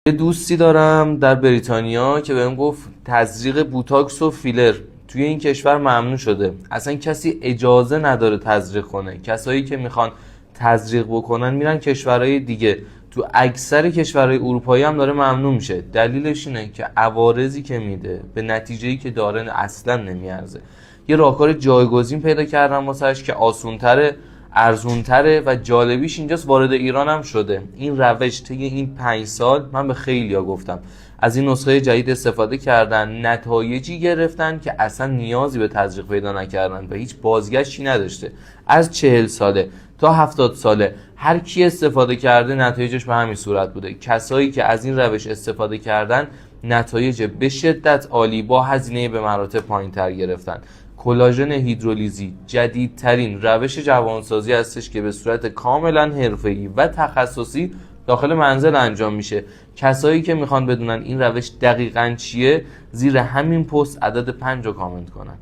یه دوستی دارم در بریتانیا که بهم گفت تزریق بوتاکس و فیلر توی این کشور ممنوع شده. اصلا کسی اجازه نداره تزریق کنه. کسایی که میخوان تزریق بکنن میرن کشورهای دیگه. تو اکثر کشورهای اروپایی هم داره ممنوع میشه. دلیلش اینه که عوارضی که میده به نتیجه‌ای که داره اصلا نمیارزه. یه راهکار جایگزین پیدا کردم واسش که آسون‌تره، ارزونتره و جالبیش اینجاست وارد ایران هم شده. این روش طی این 5 سال من به خیلیا گفتم از این نسخه جدید استفاده کردن، نتایجی گرفتن که اصلا نیازی به تزریق پیدا نکردن و هیچ بازگشتی نداشته. از 40 ساله تا 70 ساله هر کی استفاده کرده نتایجش به همین صورت بوده. کسایی که از این روش استفاده کردن نتایج به شدت عالی با هزینه به مراتب پایین‌تر گرفتن. کلاژن هیدرولیزی جدیدترین روش جوانسازی هستش که به صورت کاملا حرفه‌ای و تخصصی داخل منزل انجام میشه. کسایی که میخوان بدونن این روش دقیقاً چیه زیر همین پست عدد 5 رو کامنت کنن.